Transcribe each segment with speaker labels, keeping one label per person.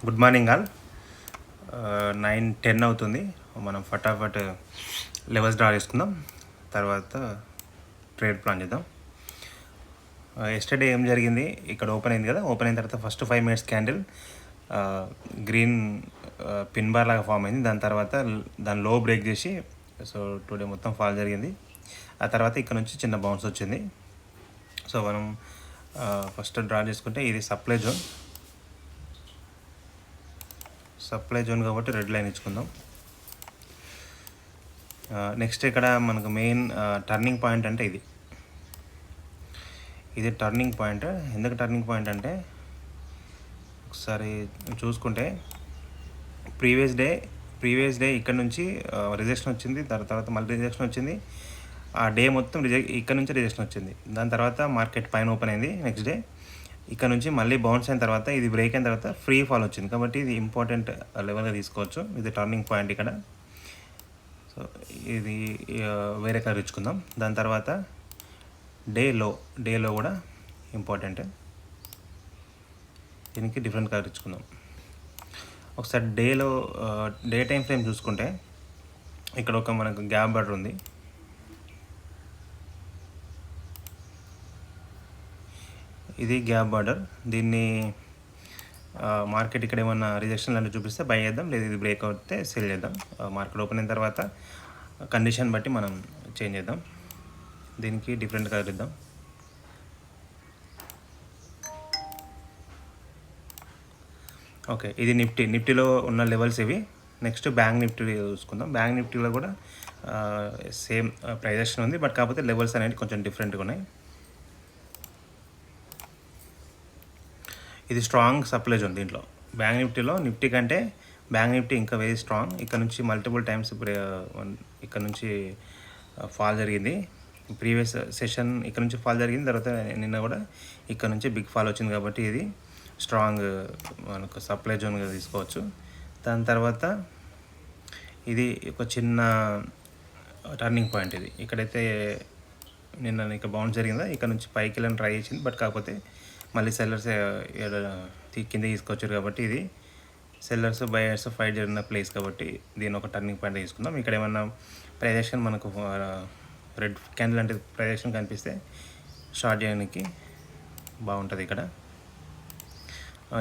Speaker 1: Good morning all. 9:10 అవుతుంది. మనం ఫటాఫట్ లెవెల్స్ డ్రా చేసుకుందాం, తర్వాత ట్రేడ్ ప్లాన్ చేద్దాం. ఎస్టర్డే ఏం జరిగింది, ఇక్కడ ఓపెన్ అయింది కదా, ఓపెన్ అయిన తర్వాత first 5 minutes candle green pin bar లాగా ఫామ్ అయింది. దాని తర్వాత దాని లో బ్రేక్ చేసి సో టుడే మొత్తం ఫాల్ జరిగింది. ఆ తర్వాత ఇక్కడ నుంచి చిన్న బౌన్స్ వచ్చింది. సో మనం ఫస్ట్ డ్రా చేసుకుంటే ఇది సప్లై జోన్ కాబట్టి రెడ్ లైన్ ఇచ్చుకుందాం. నెక్స్ట్ ఇక్కడ మనకు మెయిన్ టర్నింగ్ పాయింట్ అంటే ఇది టర్నింగ్ పాయింట్. ఎందుకు టర్నింగ్ పాయింట్ అంటే ఒకసారి చూసుకుంటే ప్రీవియస్ డే ఇక్కడ నుంచి రిజెక్షన్ వచ్చింది, తర్వాత మళ్ళీ రిజెక్షన్ వచ్చింది. ఆ డే మొత్తం ఇక్కడ నుంచి రిజెక్షన్ వచ్చింది. దాని తర్వాత మార్కెట్ పైన ఓపెన్ అయింది. నెక్స్ట్ డే ఇక్కడ నుంచి మళ్ళీ బౌన్స్ అయిన తర్వాత ఇది బ్రేక్ అయిన తర్వాత ఫ్రీ ఫాల్ వచ్చింది. కాబట్టి ఇది ఇంపార్టెంట్ లెవెల్గా తీసుకోవచ్చు. ఇది టర్నింగ్ పాయింట్ ఇక్కడ. సో ఇది వేరే కలర్ ఇచ్చుకుందాం. దాని తర్వాత డేలో కూడా ఇంపార్టెంట్, దీనికి డిఫరెంట్ కలర్ ఇచ్చుకుందాం. ఒకసారి డే టైం ఫ్రేమ్ చూసుకుంటే ఇక్కడ ఒక మనకు గ్యాప్ బార్డర్ ఉంది. ఇది గ్యాప్ బార్డర్. దీన్ని మార్కెట్ ఇక్కడ ఏమన్నా రిజెక్షన్ లాంటివి చూపిస్తే బై చేద్దాం, లేదు ఇది బ్రేక్ అవుతే సెల్ చేద్దాం. మార్కెట్ ఓపెన్ అయిన తర్వాత కండిషన్ బట్టి మనం చేంజ్ చేద్దాం. దీనికి డిఫరెంట్ కలర్ ఇద్దాం. ఓకే, ఇది నిఫ్టీలో ఉన్న లెవెల్స్ ఇవి. నెక్స్ట్ బ్యాంక్ నిఫ్టీ చూసుకుందాం. బ్యాంక్ నిఫ్టీలో కూడా సేమ్ ప్రైజెషన్ ఉంది, బట్ కాకపోతే లెవెల్స్ అనేవి కొంచెం డిఫరెంట్గా ఉన్నాయి. ఇది స్ట్రాంగ్ సప్లై జోన్. దీంట్లో బ్యాంక్ నిఫ్టీలో నిఫ్టీ కంటే బ్యాంక్ నిఫ్టీ ఇంకా వెరీ స్ట్రాంగ్. ఇక్కడ నుంచి మల్టిపుల్ టైమ్స్ ఇక్కడ నుంచి ఫాల్ జరిగింది. ప్రీవియస్ సెషన్ ఇక్కడ నుంచి ఫాల్ జరిగింది, తర్వాత నిన్న కూడా ఇక్కడ నుంచి బిగ్ ఫాల్ వచ్చింది. కాబట్టి ఇది స్ట్రాంగ్ మనకు సప్లై జోన్గా తీసుకోవచ్చు. దాని తర్వాత ఇది ఒక చిన్న టర్నింగ్ పాయింట్. ఇది ఇక్కడైతే నిన్న ఇక్కడ బౌన్స్ జరిగిందా, ఇక్కడ నుంచి పైకి వెళ్ళని ట్రై చేసింది, బట్ కాకపోతే మళ్ళీ సెల్లర్స్ కింద తీసుకొచ్చారు. కాబట్టి ఇది సెల్లర్స్ బయర్స్ ఫైట్ జరిగిన ప్లేస్, కాబట్టి దీని ఒక టర్నింగ్ పాయింట్ తీసుకుందాం. ఇక్కడ ఏమన్నా ప్రజెక్షన్ మనకు రెడ్ క్యాండిల్ లాంటి ప్రజెక్షన్ కనిపిస్తే షార్ట్ చేయడానికి బాగుంటుంది ఇక్కడ.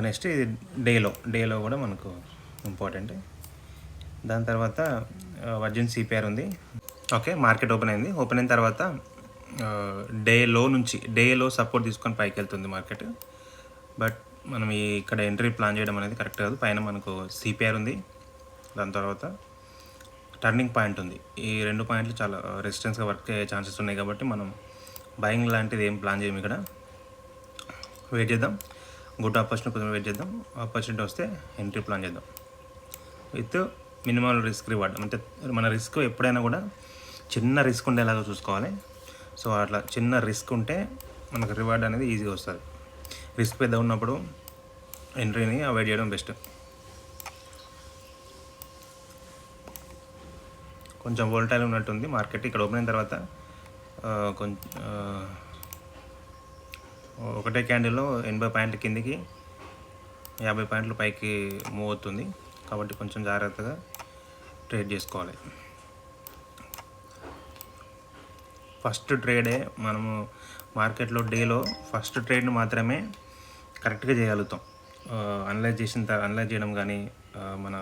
Speaker 1: నెక్స్ట్ ఇది డేలో కూడా మనకు ఇంపార్టెంట్. దాని తర్వాత వర్జిన్ సిపిఆర్ ఉంది. ఓకే, మార్కెట్ ఓపెన్ అయింది. ఓపెన్ అయిన తర్వాత డేలో సపోర్ట్ తీసుకొని పైకి వెళ్తుంది మార్కెట్. బట్ మనం ఇక్కడ ఎంట్రీ ప్లాన్ చేయడం అనేది కరెక్ట్ కాదు. పైన మనకు సిపిఆర్ ఉంది, దాని తర్వాత టర్నింగ్ పాయింట్ ఉంది. ఈ 2 పాయింట్లు చాలా రెసిస్టెన్స్గా వర్క్ అయ్యే ఛాన్సెస్ ఉన్నాయి. కాబట్టి మనం బయింగ్ లాంటిది ఏం ప్లాన్ చేయము. ఇక్కడ వెయిట్ చేద్దాం. గుడ్ ఆపర్చునిటీ కొంచెం వెయిట్ చేద్దాం. ఆపర్చునిటీ వస్తే ఎంట్రీ ప్లాన్ చేద్దాం విత్ మినిమల్ రిస్క్ రివార్డ్. అంటే మన రిస్క్ ఎప్పుడైనా కూడా చిన్న రిస్క్ ఉండేలాగా చూసుకోవాలి. సో అట్లా చిన్న రిస్క్ ఉంటే మనకు రివార్డ్ అనేది ఈజీగా వస్తుంది. రిస్క్ పెద్ద ఉన్నప్పుడు ఎంట్రీని అవాయిడ్ చేయడం బెస్ట్. కొంచెం వోల్టైల్ ఉన్నట్టుంది మార్కెట్. ఇక్కడ ఓపెన్ అయిన తర్వాత ఒకటే క్యాండిల్లో 80 పాయింట్ల కిందికి 50 పాయింట్లు పైకి మూవ్ అవుతుంది. కాబట్టి కొంచెం జాగ్రత్తగా ట్రేడ్ చేసుకోవాలి. ఫస్ట్ ట్రేడే మనము మార్కెట్లో డేలో ఫస్ట్ ట్రేడ్ని మాత్రమే కరెక్ట్గా చేయగలుగుతాం. అనలైజ్ చేయడం కానీ మన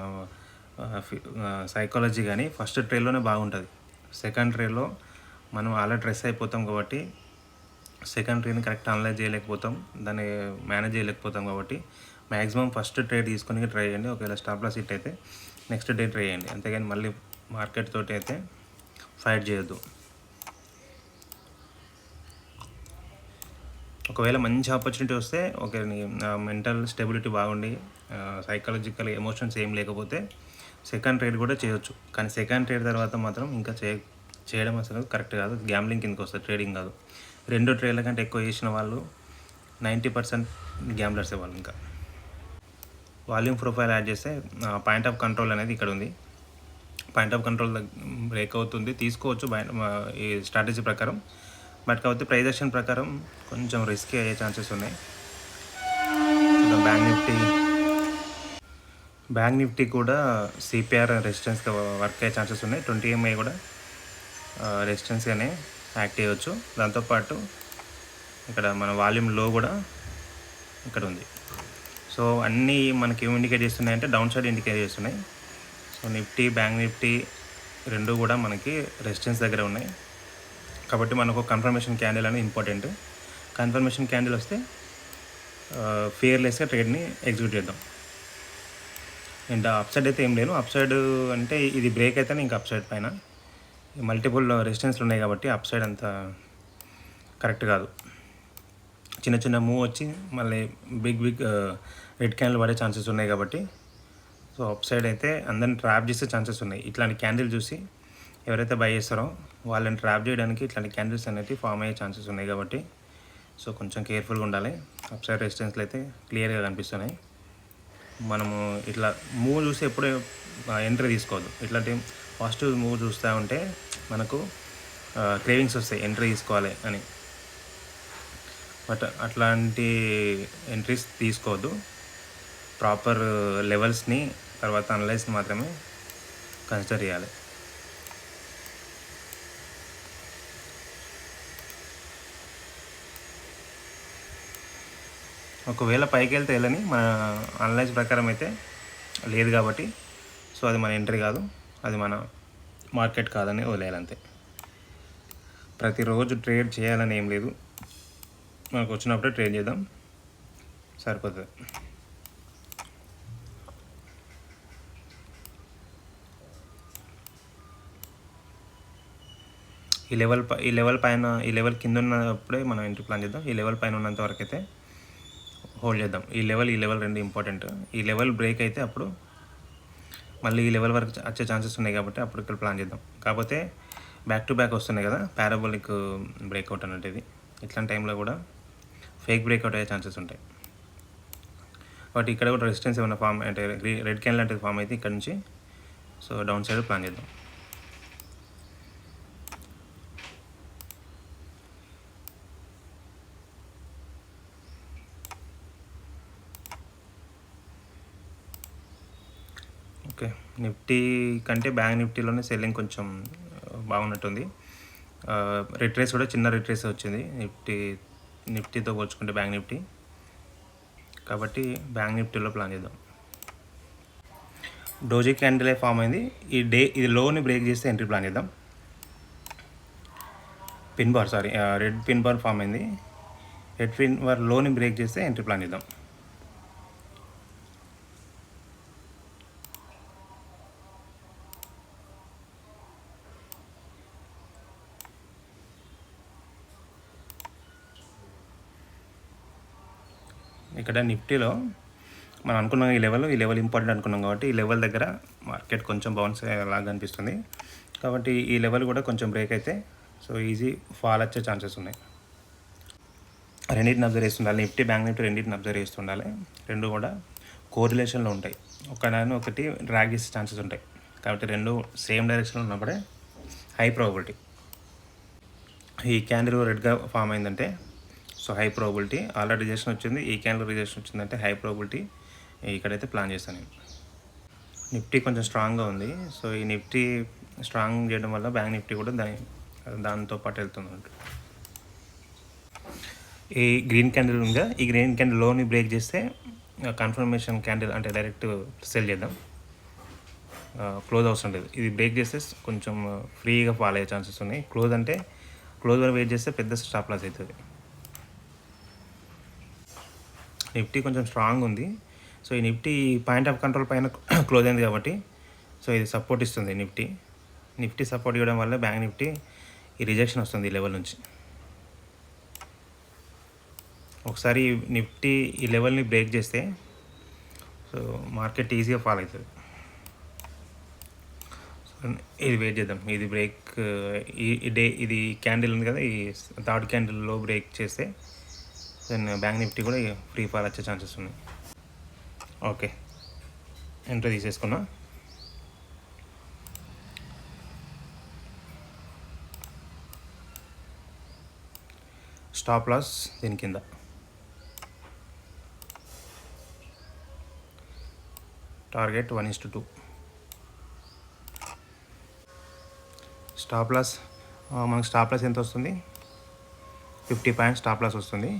Speaker 1: సైకాలజీ కానీ ఫస్ట్ ట్రేడ్లోనే బాగుంటుంది. సెకండ్ ట్రేడ్లో మనం అలా స్ట్రెస్ అయిపోతాం. కాబట్టి సెకండ్ ట్రేడ్ని కరెక్ట్ అనలైజ్ చేయలేకపోతాం, దాన్ని మేనేజ్ చేయలేకపోతాం. కాబట్టి మ్యాక్సిమం ఫస్ట్ ట్రేడ్ తీసుకొని ట్రై చేయండి. ఒకవేళ స్టాప్ లాస్ హిట్ అయితే నెక్స్ట్ డే ట్రై చేయండి. అంతేగాని మళ్ళీ మార్కెట్ తోటి అయితే ఫైట్ చేయొద్దు. ఒకవేళ మంచి ఆపర్చునిటీ వస్తే ఓకే, మెంటల్ స్టెబిలిటీ బాగుండి సైకలాజికల్ ఎమోషన్స్ ఏం లేకపోతే సెకండ్ ట్రేడ్ కూడా చేయొచ్చు. కానీ సెకండ్ ట్రేడ్ తర్వాత మాత్రం ఇంకా చేయడం అసలు కరెక్ట్ కాదు. గ్యాంబ్లింగ్ కిందకి వస్తుంది, ట్రేడింగ్ కాదు. 2 ట్రేడ్ల కంటే ఎక్కువ చేసిన వాళ్ళు 90% గ్యాంబ్లర్సే వాళ్ళు. ఇంకా వాల్యూమ్ ప్రొఫైల్ యాడ్ చేస్తే పాయింట్ ఆఫ్ కంట్రోల్ అనేది ఇక్కడ ఉంది. పాయింట్ ఆఫ్ కంట్రోల్ బ్రేక్ అవుతుంది, తీసుకోవచ్చు ఈ స్ట్రాటజీ ప్రకారం. బట్ కాకపోతే ప్రైస్ యాక్షన్ ప్రకారం కొంచెం రిస్కీ అయ్యే ఛాన్సెస్ ఉన్నాయి. బ్యాంక్ నిఫ్టీ బ్యాంక్ నిఫ్టీ కూడా సిపిఆర్ రెసిస్టెన్స్గా వర్క్ అయ్యే ఛాన్సెస్ ఉన్నాయి. 20 MA కూడా రెసిస్టెన్స్గానే యాక్ట్ చేయవచ్చు. దాంతోపాటు ఇక్కడ మన వాల్యూమ్ లో కూడా ఇక్కడ ఉంది. సో అన్నీ మనకి ఏం ఇండికేట్ చేస్తున్నాయి అంటే డౌన్ సైడ్ ఇండికేట్ చేస్తున్నాయి. సో నిఫ్టీ, బ్యాంక్ నిఫ్టీ రెండు కూడా మనకి రెసిస్టెన్స్ దగ్గర ఉన్నాయి. కాబట్టి మనకు కన్ఫర్మేషన్ క్యాండిల్ అనేది ఇంపార్టెంట్. కన్ఫర్మేషన్ క్యాండిల్ వస్తే ఫియర్లెస్గా ట్రేడ్ని ఎగ్జిక్యూట్ చేద్దాం. అండ్ అప్ సైడ్ అయితే ఏం లేదు. అప్ సైడ్ అంటే ఇది బ్రేక్ అయితేనే ఇంకా అప్ సైడ్ పైన మల్టిపుల్ రెసిస్టెన్స్లు ఉన్నాయి కాబట్టి అప్ సైడ్ అంత కరెక్ట్ కాదు. చిన్న చిన్న మూవ్ వచ్చి మళ్ళీ బిగ్ రెడ్ క్యాండిల్ పడే ఛాన్సెస్ ఉన్నాయి కాబట్టి సో అప్ సైడ్ అయితే అందరిని ట్రాప్ చేసే ఛాన్సెస్ ఉన్నాయి. ఇట్లాంటి క్యాండిల్ చూసి ఎవరైతే బై చేస్తారో వాళ్ళని ట్రాప్ చేయడానికి ఇట్లాంటి క్యాండిల్స్ అనేవి ఫామ్ అయ్యే ఛాన్సెస్ ఉన్నాయి కాబట్టి సో కొంచెం కేర్ఫుల్గా ఉండాలి. అప్ సైడ్ రెసిస్టెన్స్లు అయితే క్లియర్గా కనిపిస్తున్నాయి. మనము ఇట్లా మూవ్ చూసి ఎప్పుడే ఎంట్రీ తీసుకోవద్దు. ఇట్లాంటి పాజిటివ్ మూవ్ చూస్తూ ఉంటే మనకు క్రేవింగ్స్ వస్తాయి ఎంట్రీ తీసుకోవాలి అని. బట్ అట్లాంటి ఎంట్రీస్ తీసుకోవద్దు. ప్రాపర్ లెవెల్స్ని తర్వాత అనలైజ్ని మాత్రమే కన్సిడర్ చేయాలి. ఒకవేళ పైకి వెళ్తే వెళ్ళని మన అనలైజ్ ప్రకారం అయితే లేదు కాబట్టి సో అది మన ఎంట్రీ కాదు, అది మన మార్కెట్ కాదని వదిలేయాలంతే. ప్రతిరోజు ట్రేడ్ చేయాలని ఏం లేదు, మనకు వచ్చినప్పుడే ట్రేడ్ చేద్దాం సరిపోతుంది. ఈ లెవెల్ పైన ఈ లెవెల్ కింద ఉన్నప్పుడే మనం ఎంట్రీ ప్లాన్ చేద్దాం. ఈ లెవెల్ పైన ఉన్నంత వరకు అయితే హోల్డ్ చేద్దాం. ఈ లెవెల్ రెండు ఇంపార్టెంట్. ఈ లెవెల్ బ్రేక్ అయితే అప్పుడు మళ్ళీ ఈ లెవెల్ వరకు వచ్చే ఛాన్సెస్ ఉన్నాయి కాబట్టి అప్పుడు ఇక్కడ ప్లాన్ చేద్దాం. కాకపోతే బ్యాక్ టు బ్యాక్ వస్తున్నాయి కదా, పారాబోలిక్ బ్రేక్అవుట్ అన్నట్టు. ఇది ఇట్లాంటి టైంలో కూడా ఫేక్ బ్రేక్అవుట్ అయ్యే ఛాన్సెస్ ఉంటాయి. బట్ ఇక్కడ కూడా రెసిస్టెన్స్ ఏమైనా ఫామ్ అంటే రెడ్ క్యాండిల్ లాంటిది ఫామ్ అయితే ఇక్కడ నుంచి సో డౌన్ సైడ్ ప్లాన్ చేద్దాం. ఓకే, నిఫ్టీ కంటే బ్యాంక్ నిఫ్టీలోనే సెల్లింగ్ కొంచెం బాగున్నట్టుంది. రిట్రేస్ కూడా చిన్న రిట్రేస్ వచ్చింది నిఫ్టీతో పోల్చుకుంటే బ్యాంక్ నిఫ్టీ. కాబట్టి బ్యాంక్ నిఫ్టీలో ప్లాన్ చేద్దాం. డోజీ క్యాండిల్ ఫామ్ అయింది. ఇది లోని బ్రేక్ చేస్తే ఎంట్రీ ప్లాన్ చేద్దాం. రెడ్ పిన్ బార్ ఫామ్ అయింది. రెడ్ పిన్ బార్ లోని బ్రేక్ చేస్తే ఎంట్రీ ప్లాన్ చేద్దాం. ఇక్కడ నిఫ్టీలో మనం అనుకున్నాం ఈ లెవెల్ ఇంపార్టెంట్ అనుకున్నాం కాబట్టి ఈ లెవెల్ దగ్గర మార్కెట్ కొంచెం బౌన్స్ లాగా అనిపిస్తుంది. కాబట్టి ఈ లెవెల్ కూడా కొంచెం బ్రేక్ అయితే సో ఈజీ ఫాల్ వచ్చే ఛాన్సెస్ ఉన్నాయి. రెండింటిని అబ్జర్వ్ చేస్తుండాలి. నిఫ్టీ, బ్యాంక్ నిఫ్టీ రెండింటిని అబ్జర్వ్ చేస్తుండాలి. రెండు కూడా కోరిలేషన్లో ఉంటాయి. ఒకటి డ్రాగ్ చేసే ఛాన్సెస్ ఉంటాయి. కాబట్టి రెండు సేమ్ డైరెక్షన్లో ఉన్నప్పుడే హై ప్రాబబిలిటీ. ఈ క్యాండిల్ రెడ్గా ఫామ్ అయిందంటే so high probability. Already rejection వచ్చింది, ఈ క్యాండిల్ రిజెక్షన్ వచ్చిందంటే హై ప్రాబబిలిటీ. ఇక్కడైతే ప్లాన్ చేస్తాను నేను. నిఫ్టీ కొంచెం స్ట్రాంగ్గా ఉంది. సో ఈ నిఫ్టీ స్ట్రాంగ్ చేయడం వల్ల బ్యాంక్ నిఫ్టీ కూడా దాంతో పాటు వెళ్తుంది. ఈ గ్రీన్ క్యాండిల్ ఉందా, ఈ గ్రీన్ క్యాండిల్ లోని బ్రేక్ చేస్తే కన్ఫర్మేషన్ క్యాండిల్ అంటే డైరెక్ట్ సెల్ చేద్దాం. క్లోజ్ అవసరం లేదు. ఇది బ్రేక్ చేస్తే కొంచెం ఫ్రీగా ఫాల్ అయ్యే ఛాన్సెస్ ఉన్నాయి. క్లోజ్ వరకు వెయిట్ చేస్తే పెద్ద స్టాప్ లాస్ అవుతుంది. నిఫ్టీ కొంచెం స్ట్రాంగ్ ఉంది. సో ఈ నిఫ్టీ పాయింట్ ఆఫ్ కంట్రోల్ పైన క్లోజ్ అయింది కాబట్టి సో ఇది సపోర్ట్ ఇస్తుంది. నిఫ్టీ సపోర్ట్ ఇవ్వడం వల్ల బ్యాంక్ నిఫ్టీ ఈ రిజెక్షన్ వస్తుంది ఈ లెవెల్ నుంచి. ఒకసారి నిఫ్టీ ఈ లెవెల్ని బ్రేక్ చేస్తే సో మార్కెట్ ఈజీగా ఫాల్ అవుతుంది. ఇది వెయిట్ చేద్దాం. ఇది బ్రేక్ ఇది క్యాండిల్ ఉంది కదా, ఈ థర్డ్ క్యాండిల్లో బ్రేక్ చేస్తే దెన్ బ్యాంక్ నిఫ్టీ కూడా ఫ్రీ ఫాల్ వచ్చే ఛాన్సెస్ ఉన్నాయి. ఓకే, ఎంట్రీ తీసేసుకున్నా. స్టాప్ లాస్ దీని కింద టార్గెట్ 1:2. స్టాప్ లాస్ మనకు స్టాప్ లాస్ ఎంత వస్తుంది? 50 పాయింట్స్ స్టాప్ లాస్ వస్తుంది,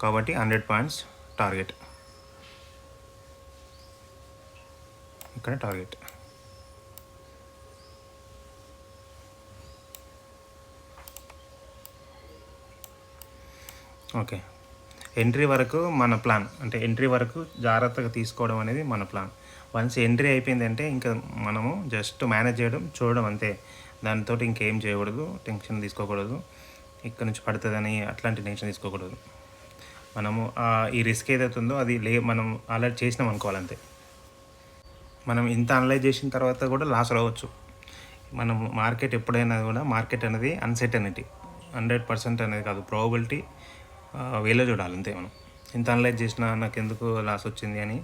Speaker 1: కాబట్టి 100 పాయింట్స్ టార్గెట్. ఇక్కడ టార్గెట్. ఓకే, ఎంట్రీ వరకు మన ప్లాన్, అంటే ఎంట్రీ వరకు జాగ్రత్తగా తీసుకోవడం అనేది మన ప్లాన్. వన్స్ ఎంట్రీ అయిపోయిందంటే ఇంకా మనము జస్ట్ మేనేజ్ చేయడం, చూడడం అంతే. దానితో ఇంకేం చేయకూడదు, టెన్షన్ తీసుకోకూడదు, ఇక్కడ నుంచి పడుతుందని అట్లాంటి టెన్షన్ తీసుకోకూడదు. మనము ఈ రిస్క్ ఏదైతే ఉందో అది మనం అలర్ట్ చేసినాం అనుకోవాలంతే. మనం ఇంత అనలైజ్ చేసిన తర్వాత కూడా లాస్ రావచ్చు. మనం మార్కెట్ ఎప్పుడైనా కూడా మార్కెట్ అనేది అన్సర్టనిటీ, 100% అనేది కాదు, ప్రాబబిలిటీ వేలో చూడాలి అంతే. మనం ఇంత అనలైజ్ చేసినా నాకు ఎందుకు లాస్ వచ్చింది అని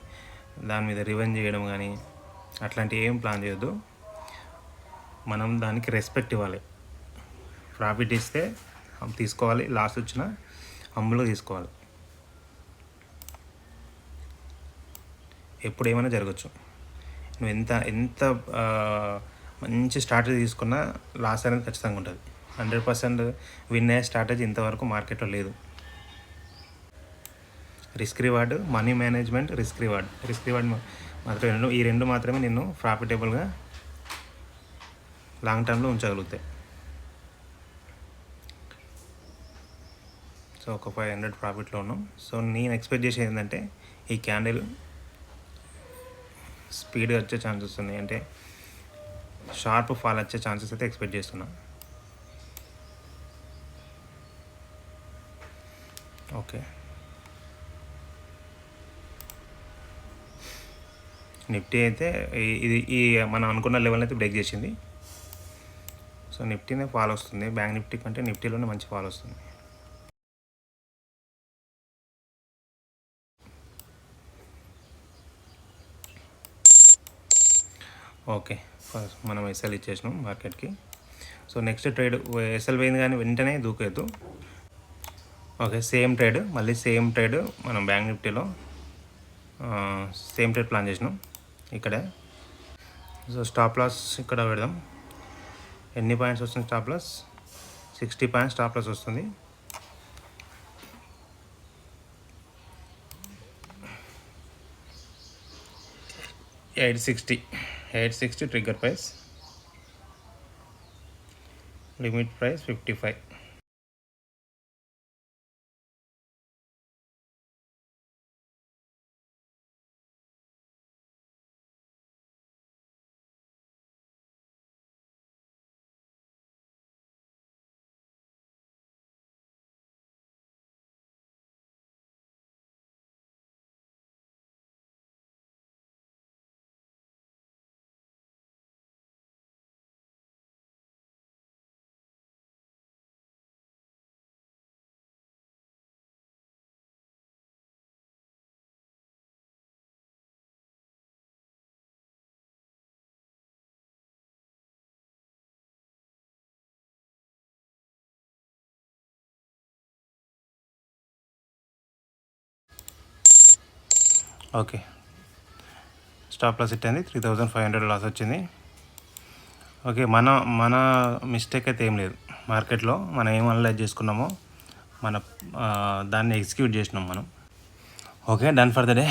Speaker 1: దాని మీద రివెంజ్ చేయడం కానీ అట్లాంటివి ఏం ప్లాన్ చేయొద్దు. మనం దానికి రెస్పెక్ట్ ఇవ్వాలి. ప్రాఫిట్ ఇస్తే తీసుకోవాలి, లాస్ వచ్చినా హంబుల్గా తీసుకోవాలి. ఎప్పుడు ఏమైనా జరగచ్చు. నువ్వు ఎంత మంచి స్ట్రాటజీ తీసుకున్నా లాస్ అనేది ఖచ్చితంగా ఉంటుంది. 100% విన్ అయ్యే స్ట్రాటజీ ఇంతవరకు మార్కెట్లో లేదు. Risk reward, money management, risk reward మాత్రమే, ఈ రెండు మాత్రమే నిన్ను ప్రాఫిటబుల్గా లాంగ్ టర్మ్లో ఉంచగలుగుతాయి. సో ఒక 500 ప్రాఫిట్లో ఉన్నాం. సో నేను ఎక్స్పెక్ట్ చేసేది ఏంటంటే ఈ క్యాండిల్ స్పీడ్గా వచ్చే ఛాన్సెస్ ఉన్నాయి, అంటే షార్ప్ ఫాల్ వచ్చే ఛాన్సెస్ అయితే ఎక్స్పెక్ట్ చేస్తున్నా. ఓకే, నిఫ్టీ అయితే ఈ మనం అనుకున్న లెవెల్ అయితే బ్రేక్ చేసింది. సో నిఫ్టీనే ఫాల్ వస్తుంది, బ్యాంక్ నిఫ్టీ కంటే నిఫ్టీలోనే మంచి ఫాల్ వస్తుంది. ఓకే, ఫస్ట్ మనం ఎస్ఎల్ ఇచ్చేసినాం మార్కెట్కి. సో నెక్స్ట్ ట్రేడ్ ఎస్ఎల్ పోయింది కానీ వెంటనే దూకేద్దు. ఓకే, సేమ్ ట్రేడ్, మళ్ళీ సేమ్ ట్రేడ్ మనం బ్యాంక్ నిఫ్టీలో సేమ్ ట్రేడ్ ప్లాన్ చేసినాం ఇక్కడే. సో స్టాప్ లాస్ ఇక్కడ పెడదాం. ఎన్ని పాయింట్స్ వస్తుంది stop loss? 60 points stop loss వస్తుంది. $860 trigger price, limit price 55. Okay, stop loss hit అయింది, 3500 లాస్ వచ్చింది. ఓకే, మన మిస్టేక్ అయితే ఏం లేదు. మార్కెట్లో మనం ఏం అనలైజ్ చేసుకున్నామో దాన్ని ఎగ్జిక్యూట్ చేసినాం మనం. Okay, done for the day.